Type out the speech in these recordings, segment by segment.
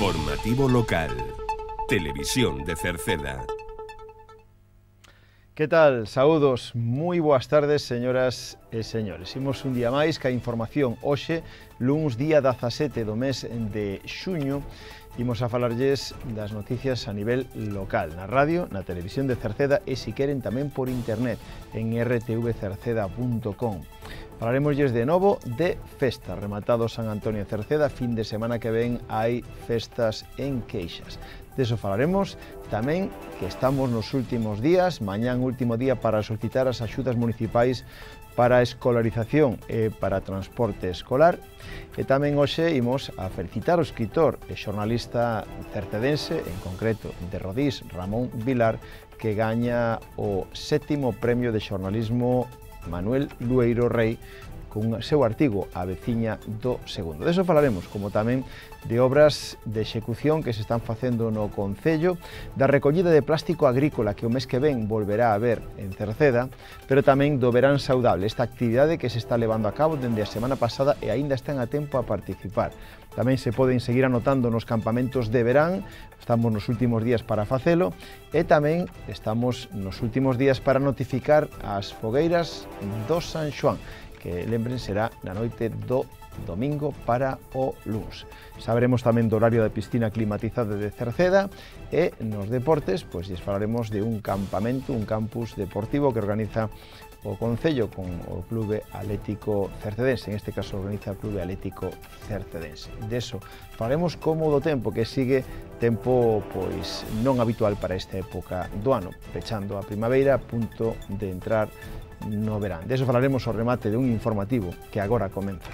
Informativo local. Televisión de Cerceda. Que tal? Saúdos, moi boas tardes, señoras e señores. Imos un día máis ca información hoxe, luns día 17 do mes de xuño. Imos a falarlles das noticias a nivel local, na radio, na televisión de Cerceda e, si queren, tamén por internet, en rtvcerceda.com. Falaremosles de novo de festas. Rematado San Antonio de Cerceda, fin de semana que ven hai festas en Queixas. Deso falaremos tamén que estamos nos últimos días, mañán último día para solicitar as axudas municipais para a escolarización e para transporte escolar. E tamén hoxe imos a felicitar o escritor e xornalista cercedense, en concreto de Rodís, Ramón Vilar, que gaña o 7º premio de xornalismo Manuel Lueiro Rei cun seu artigo A veciña do segundo. Deso falaremos, como tamén de obras de execución que se están facendo no Concello, da recollida de plástico agrícola que o mes que ven volverá a haber en Cerceda, pero tamén do verán saudable, esta actividade que se está levando a cabo dende a semana pasada e aínda están a tempo a participar. Tamén se poden seguir anotando nos campamentos de verán, estamos nos últimos días para facelo, e tamén estamos nos últimos días para notificar as fogueiras do San Xoán, que lembren será na noite do domingo para o luns. Saberemos tamén do horario da piscina climatizada de Cerceda e nos deportes, pois lles falaremos de un campamento, un campus deportivo que organiza o Concello con o Clube Atlético Cercedense, en este caso organiza o Clube Atlético Cercedense. Deso falaremos como do tempo, que sigue tempo pois non habitual para esta época do ano, pechando a primavera, a punto de entrar no verán. Deso falaremos ao remate de un informativo que agora comeza.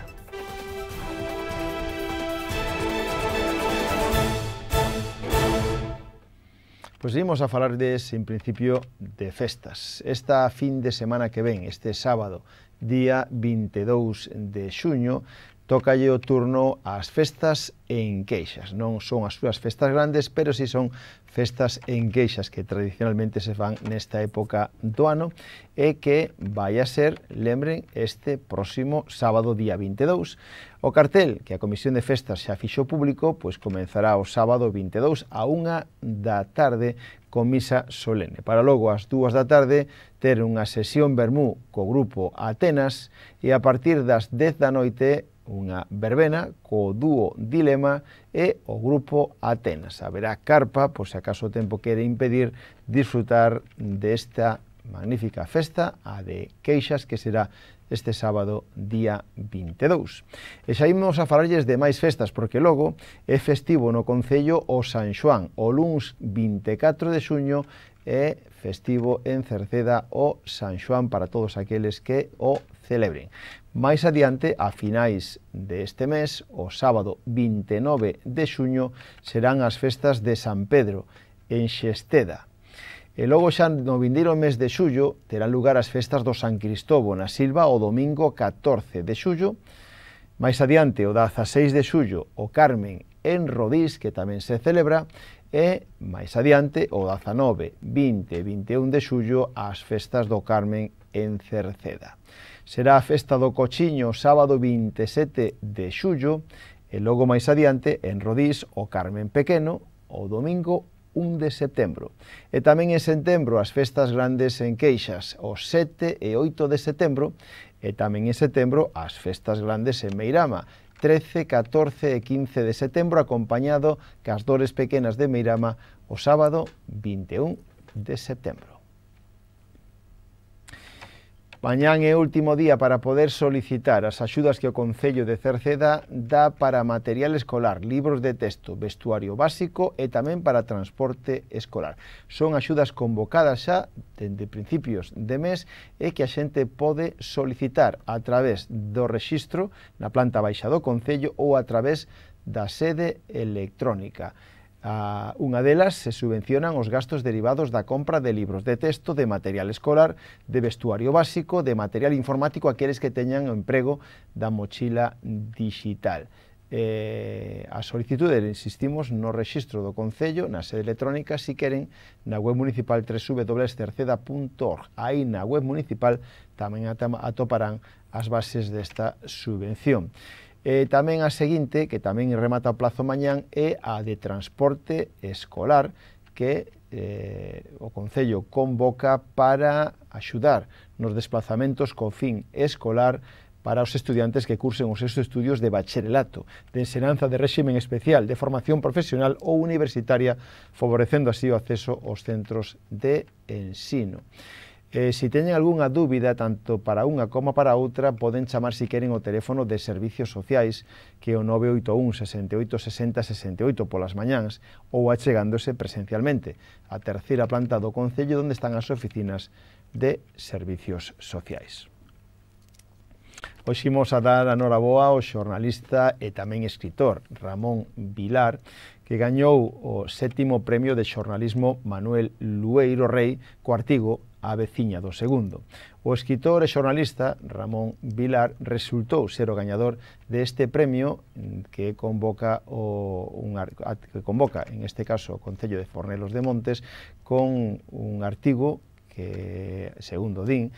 Pois imos a falardes, en principio, de festas. Esta fin de semana que ven, este sábado, día 22 de xuño, tócalle o turno ás festas en Queixas. Non son as súas festas grandes, pero si son festas en Queixas que tradicionalmente se fan nesta época do ano e que vai a ser, lembren, este próximo sábado día 22. O cartel que a Comisión de Festas xa fixo público, pois comenzará o sábado 22 a 1 da tarde con misa solene. Para logo ás 2 da tarde ter unha sesión vermú co grupo Atenas e a partir das 10 da noite unha verbena co dúo Dilema e o grupo Atenas. Haberá carpa, por se acaso o tempo quere impedir disfrutar desta magnífica festa, a de Queixas, que será este sábado día 22. E xa imos a falarlles de máis festas, porque logo é festivo no Concello o San Xoán. O luns 24 de xuño é festivo en Cerceda o San Xoán para todos aqueles que o celebren. Mais adiante, a finais deste mes, o sábado 29 de xuño, serán as festas de San Pedro, en Xesteda. E logo xa no vindeiro mes de xullo terán lugar as festas do San Cristobo na Silva o domingo 14 de xullo. Mais adiante, o 16 de xullo, o Carmen en Rodís, que tamén se celebra, e máis adiante, o 19, 20 e 21 de xullo, as festas do Carmen en Cerceda. Será a festa do Cochiño sábado 27 de xullo e logo máis adiante en Rodís o Carmen Pequeno o domingo 1 de setembro. E tamén en setembro as festas grandes en Queixas o 7 e 8 de setembro e tamén en setembro as festas grandes en Meirama 13, 14 e 15 de setembro acompañado cas dores pequenas de Meirama o sábado 21 de setembro. Mañán é o último día para poder solicitar as axudas que o Concello de Cerceda dá para material escolar, libros de texto, vestuario básico e tamén para transporte escolar. Son axudas convocadas xa dende principios de mes e que a xente pode solicitar a través do rexistro na planta baixa do Concello ou a través da sede electrónica. Unha delas se subvencionan os gastos derivados da compra de libros de texto, de material escolar, de vestuario básico, de material informático, aqueles que teñan o emprego da mochila digital. A solicitude, insistimos, no rexistro do Concello, na sede electrónica, si queren, na web municipal www.cerceda.org. Aí na web municipal tamén atoparán as bases desta subvención. Tamén a seguinte, que tamén remata o plazo mañán, é a de transporte escolar, que o Concello convoca para axudar nos desplazamentos co fin escolar para os estudiantes que cursen os seus estudios de bacharelato, de ensinanza de réximen especial, de formación profesional ou universitaria, favorecendo así o acceso aos centros de ensino. Se teñen algunha dúbida, tanto para unha como para outra, poden chamar si queren o teléfono de servicios sociais, que é o 981 68 60 68 polas mañáns, ou achegándose presencialmente á terceira planta do Concello, onde están as oficinas de servicios sociais. Hoxe imos a dar a noraboa ao xornalista e tamén escritor Ramón Vilar, que gañou o 7º premio de xornalismo Manuel Lueiro Rei co artigo A veciña do segundo. O escritor e xornalista Ramón Vilar resultou ser o gañador deste premio que convoca en este caso o Concello de Fornelos de Montes, con un artigo que, segundo din,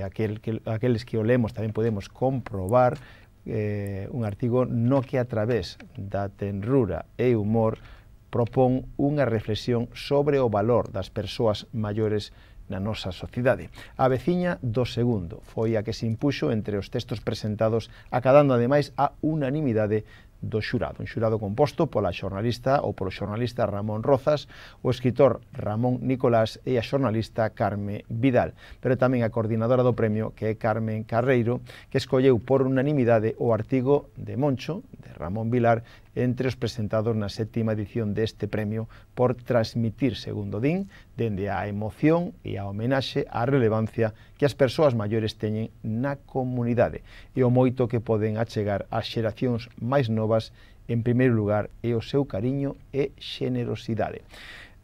aqueles que o lemos tamén podemos comprobar, un artigo no que a través da tenrura e humor propón unha reflexión sobre o valor das persoas maiores na nosa sociedade. A veciña do segundo foi a que se impuxo entre os textos presentados, acadando ademais a unanimidade do xurado, un xurado composto pola xornalista ou polo xornalista Ramón Rozas, o escritor Ramón Nicolás e a xornalista Carme Vidal, pero tamén a coordinadora do premio, que é Carmen Carreiro, que escolleu por unanimidade o artigo de Moncho, de Ramón Vilar, entre os presentados na 7ª edición deste premio, por transmitir, segundo din, dende a emoción e a homenaxe á relevancia que as persoas maiores teñen na comunidade e o moito que poden achegar ás xeracións máis novas, en primeiro lugar, e o seu cariño e xenerosidade.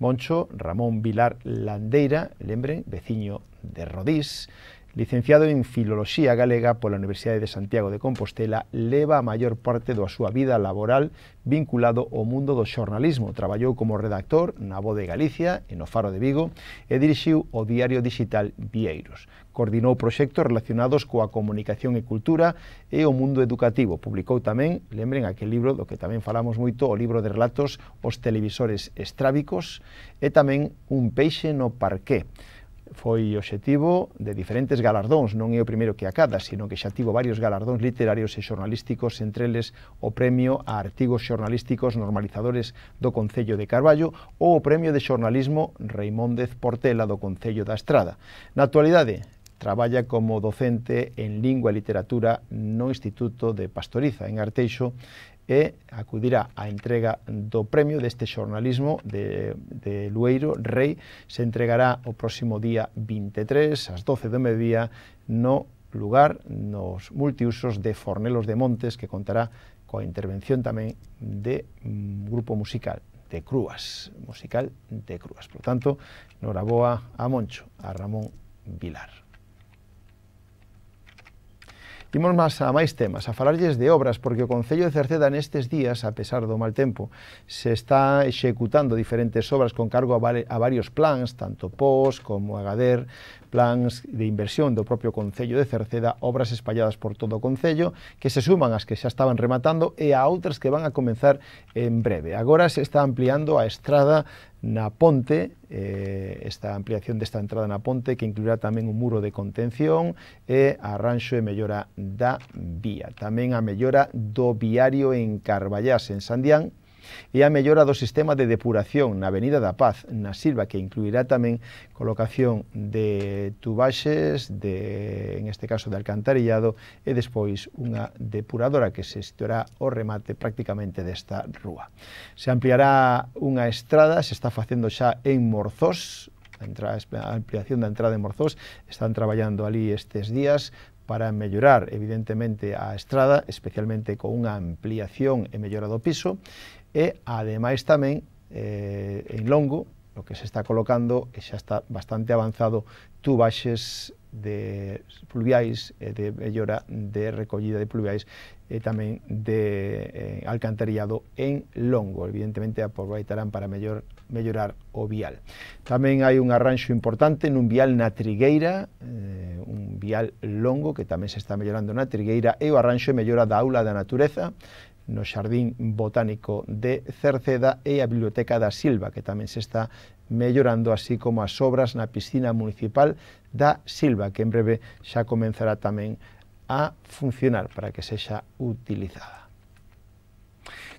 Moncho Ramón Vilar Landeira, lembren, veciño de Rodís, licenciado en Filoloxía Galega pola Universidade de Santiago de Compostela, leva a maior parte da súa vida laboral vinculado ao mundo do xornalismo. Traballou como redactor na Voz de Galicia e no Faro de Vigo e dirixiu o diario digital Vieiros. Coordinou proxectos relacionados coa comunicación e cultura e o mundo educativo. Publicou tamén, lembren, aquel libro do que tamén falamos moito, o libro de relatos Os televisores estrábicos, e tamén Un peixe no parqué. Foi obxectivo de diferentes galardóns, non é o primeiro que acada, sino que xa tivo varios galardóns literarios e xornalísticos, entre eles o premio a artigos xornalísticos normalizadores do Concello de Carballo ou o premio de xornalismo Reimóndez Portela do Concello da Estrada. Na actualidade, traballa como docente en lingua e literatura no Instituto de Pastoriza, en Arteixo, e acudirá á entrega do premio deste xornalismo de Lueiro Rei. Se entregará o próximo día 23, ás 12 do mediodía, no lugar, nos multiusos de Fornelos de Montes, que contará coa intervención tamén de grupo musical de Crúas, Por tanto, noraboa a Moncho, a Ramón Vilar. Imos a máis temas, a falarlles de obras, porque o Concello de Cerceda nestes días, a pesar do mal tempo, se está executando diferentes obras con cargo a varios plans, tanto POS como AGADER, plans de inversión do propio Concello de Cerceda, obras espalladas por todo o Concello, que se suman ás que xa estaban rematando e a outras que van a comenzar en breve. Agora se está ampliando a estrada na ponte, esta ampliación desta entrada na ponte, que incluirá tamén un muro de contención e arranxo e mellora da vía. Tamén a mellora do viario en Carballás, en Sandián, e a mellora do sistema de depuración na Avenida da Paz, na Silva, que incluirá tamén colocación de tubaxes, en este caso de alcantarillado, e despois unha depuradora que se situará ao remate prácticamente desta rúa. Se ampliará unha estrada, se está facendo xa en Morzós, a ampliación da entrada en Morzós, están traballando ali estes días para mellorar, evidentemente, a estrada, especialmente con unha ampliación e mellora do piso, e, ademais, tamén, en Longo, o que se está colocando, e xa está bastante avanzado, tubaxes de pluviais e de mellora de recollida de pluviais e tamén de alcantarillado en Longo. Evidentemente, aproveitarán para mellorar o vial. Tamén hai un arranxo importante nun vial na Trigueira, un vial longo que tamén se está mellorando na Trigueira, e o arranxo e mellora da Aula da Natureza no Xardín Botánico de Cerceda, e a Biblioteca da Silva, que tamén se está mellorando, así como as obras na piscina municipal da Silva, que en breve xa comenzará tamén a funcionar para que sexa utilizada.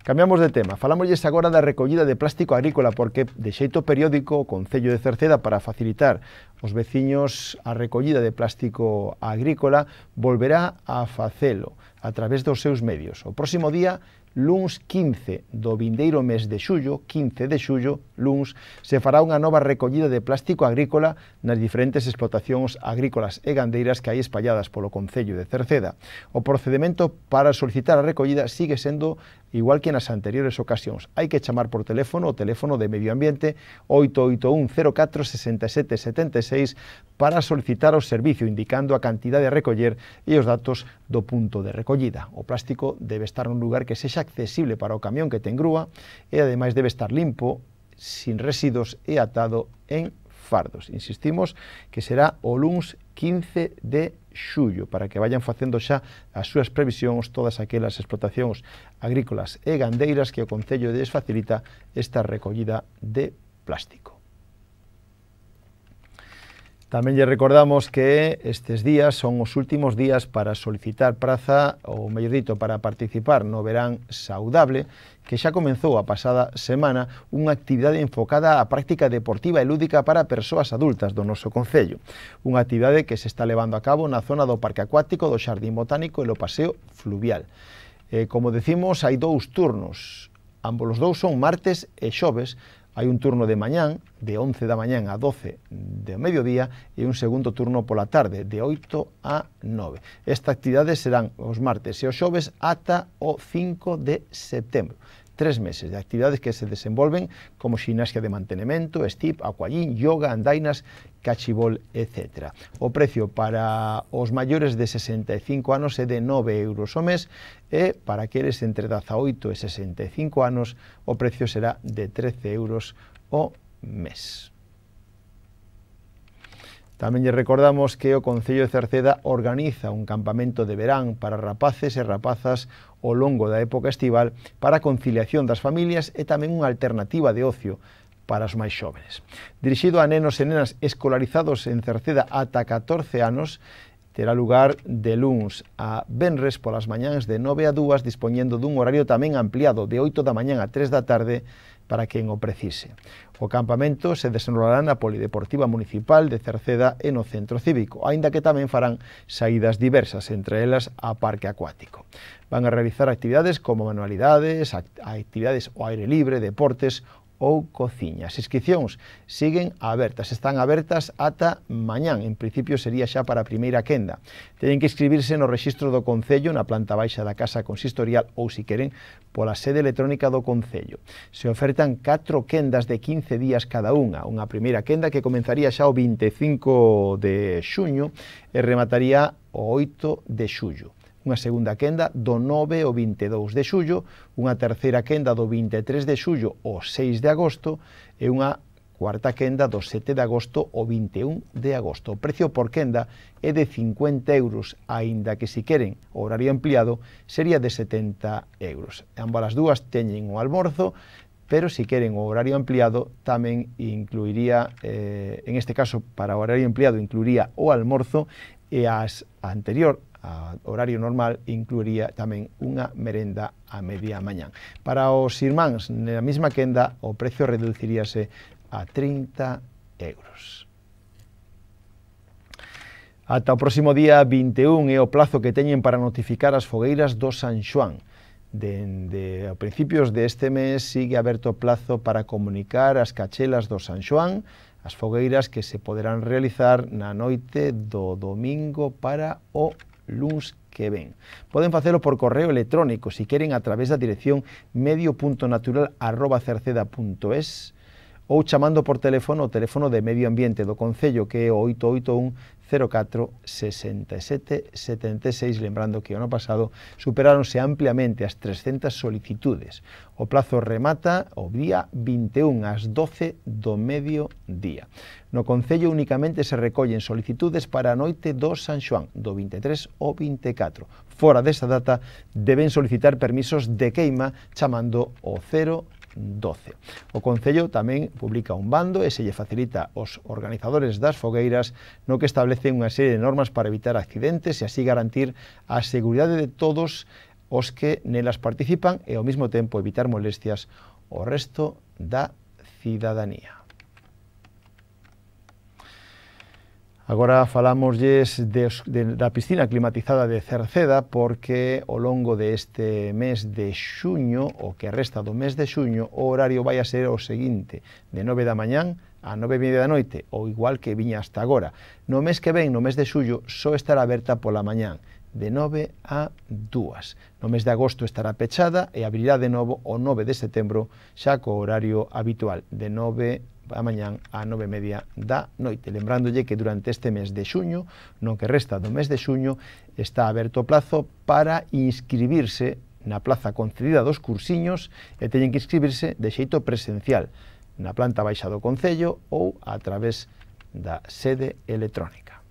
Cambiamos de tema, falámosles agora da recollida de plástico agrícola, porque de xeito periódico o Concello de Cerceda, para facilitar os veciños a recollida de plástico agrícola, volverá a facelo a través dos seus medios. O próximo día, luns 15 do vindeiro mes de xullo, 15 de xullo, luns, se fará unha nova recollida de plástico agrícola nas diferentes explotacións agrícolas e gandeiras que hai espalladas polo Concello de Cerceda. O procedimento para solicitar a recollida sigue sendo igual que nas anteriores ocasións. Hai que chamar por teléfono, o teléfono de Medio Ambiente 881 04 67 76 para solicitar o servicio, indicando a cantidade a recoller e os datos do punto de recollida. O plástico debe estar nun lugar que sexa accesible para o camión que ten grúa e ademais debe estar limpo, sin residuos e atado en fardos. Insistimos que será o luns 15 de xullo, para que vayan facendo xa as súas previsións todas aquelas explotacións agrícolas e gandeiras que o Concello lles facilita esta recollida de plástico. Tamén lle recordamos que estes días son os últimos días para solicitar praza, ou mellor dito, para participar no verán saudable, que xa comenzou a pasada semana unha actividade enfocada á práctica deportiva e lúdica para persoas adultas do noso concello. Unha actividade que se está levando a cabo na zona do Parque Acuático, do Xardín Botánico e do Paseo Fluvial. Como decimos, hai dous turnos, ambos os dous son martes e xoves. Hai un turno de mañán, de 11 da mañán a 12 do mediodía, e un segundo turno pola tarde, de 8 a 9. Esta actividade serán os martes e os xoves ata o 5 de setembro. 3 meses de actividades que se desenvolven como ximnasia de mantenimento, stip, aquagym, yoga, andainas, cachibol, etc. O precio para os maiores de 65 anos é de 9 euros o mes, e para aqueles entre 18 e 65 anos o precio será de 13 euros o mes. Tamén lle recordamos que o Concello de Cerceda organiza un campamento de verán para rapaces e rapazas ao longo da época estival para a conciliación das familias e tamén unha alternativa de ocio para os máis xóvenes. Dirixido a nenos e nenas escolarizados en Cerceda ata 14 anos, terá lugar de luns a venres polas mañáns de 9 a 2, dispoñendo dun horario tamén ampliado de 8 da mañán a 3 da tarde para quen o precise. O campamento se desenrolará na Polideportiva Municipal de Cerceda e no Centro Cívico, aínda que tamén farán saídas diversas, entre elas a Parque Acuático. Van a realizar actividades como manualidades, actividades ao aire libre, deportes ou cociña. As inscripcións siguen abertas, están abertas ata mañán, en principio sería xa para a primeira quenda. Teñen que inscribirse no rexistro do Concello na planta baixa da Casa Consistorial ou, se queren, pola sede electrónica do Concello. Se ofertan 4 quendas de 15 días cada unha primeira quenda que comenzaría xa o 25 de xuño e remataría o 8 de xullo. Unha segunda quenda do 9 ao 22 de xullo, unha terceira quenda do 23 de xullo ao 6 de agosto e unha cuarta quenda do 7 de agosto ao 21 de agosto. O precio por quenda é de 50 euros, aínda que se queren o horario ampliado sería de 70 euros. Ambas as dúas teñen o almorzo, pero se queren o horario ampliado tamén incluiría, en este caso para o horario ampliado incluiría o almorzo, e as anterior a horario normal incluiría tamén unha merenda a media mañán. Para os irmáns na mesma quenda o precio reduciríase a 30 euros. Ata o próximo día 21 é o plazo que teñen para notificar as fogueiras do San Xoán. Dende a principios deste mes sigue aberto o plazo para comunicar as cachelas do San Xoán, as fogueiras que se poderán realizar na noite do domingo para o luns que ven. Poden facelo por correo electrónico, se queren, a través da dirección medio.natural@cerceda.es, ou chamando por teléfono o teléfono de Medio Ambiente do Concello, que é o 881 04 67 76, lembrando que o ano pasado superáronse ampliamente as 300 solicitudes. O plazo remata o día 21 ás 12 do mediodía. No Concello únicamente se recollen solicitudes para a noite do San Xoán, do 23 ao 24. Fora desa data deben solicitar permisos de queima chamando o 012. O Concello tamén publica un bando e se lle facilita aos organizadores das fogueiras no que establece unha serie de normas para evitar accidentes e así garantir a seguridade de todos os que nelas participan e ao mesmo tempo evitar molestias ao resto da cidadanía. Agora falámoslles da piscina climatizada de Cerceda porque ao longo deste mes de xuño, o que resta do mes de xuño, o horario vai a ser o seguinte: de 9 da mañán a 9:30 da noite, ou igual que viña hasta agora. No mes que ven, no mes de xullo, só estará aberta pola mañán, de 9 a 2. No mes de agosto estará pechada e abrirá de novo o 9 de setembro, xa co horario habitual, de 9 a mañán a 9:30 da noite. Lembrándolle que durante este mes de xuño, no que resta do mes de xuño, está aberto o plazo para inscribirse na plaza concedida dos cursiños e teñen que inscribirse de xeito presencial na planta baixa do Concello ou a través da sede electrónica.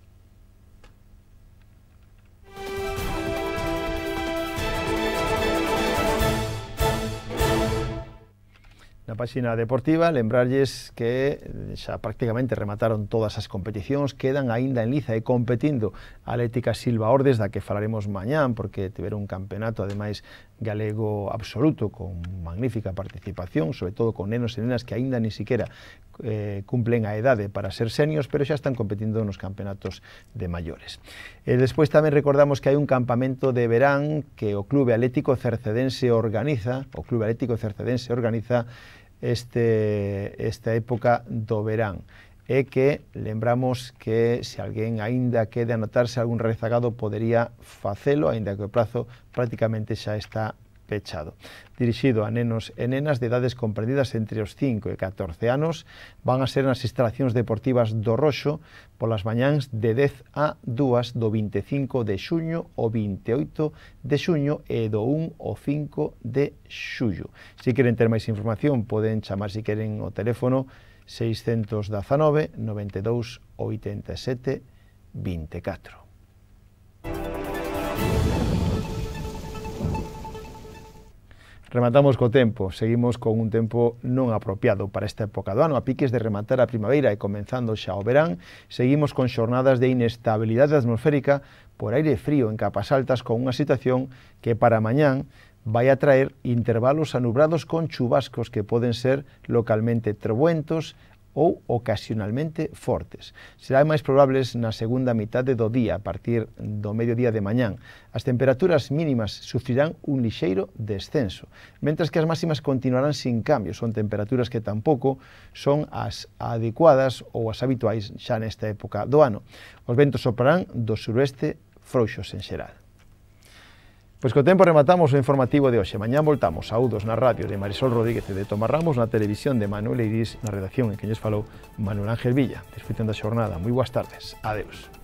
Na páxina deportiva, lembrarlles que xa prácticamente remataron todas as competicións, quedan aínda en liza e competindo a Atlética Silva Ordes, da que falaremos mañán, porque tiveron un campeonato, ademais, galego absoluto, con magnífica participación, sobre todo con nenos e nenas que aínda ni siquiera cumplen a edade para ser seniors, pero xa están competindo nos campeonatos de maiores. Despois tamén recordamos que hai un campamento de verán que o Clube Atlético Cercedense organiza, esta época do verán, e que lembramos que se alguén aínda quede anotarse algún rezagado podería facelo, aínda que o prazo prácticamente xa está pechado. Dirixido a nenos e nenas de edades comprendidas entre os 5 e 14 anos, van a ser nas instalacións deportivas do Roxo polas mañáns de 10 a 2 do 25 de xuño ao 28 de xuño e do 1 ao 5 de xullo. Se queren ter máis información, poden chamar se queren o teléfono 619 92 87 24. Rematamos co tempo, seguimos con un tempo non apropiado para esta época do ano, a piques de rematar a primavera e comenzando xa o verán, seguimos con xornadas de inestabilidade atmosférica por aire frío en capas altas con unha situación que para mañán vai a traer intervalos anubrados con chubascos que poden ser localmente trobuentos ou ocasionalmente fortes. Serán máis probables na segunda mitade do día, a partir do mediodía de mañán. As temperaturas mínimas sufrirán un lixeiro descenso, mentras que as máximas continuarán sin cambio. Son temperaturas que tampouco son as adecuadas ou as habituais xa nesta época do ano. Os ventos soprarán do suroeste frouxos en xeral. Pois co tempo rematamos o informativo de hoxe. Mañán voltamos. Saúdos na radio de Marisol Rodríguez e de Tomás Ramos, na televisión de Manuel Eirís, na redacción en que lles falou Manuel Ángel Villa. Disfruten da xornada. Moi boas tardes. Adeus.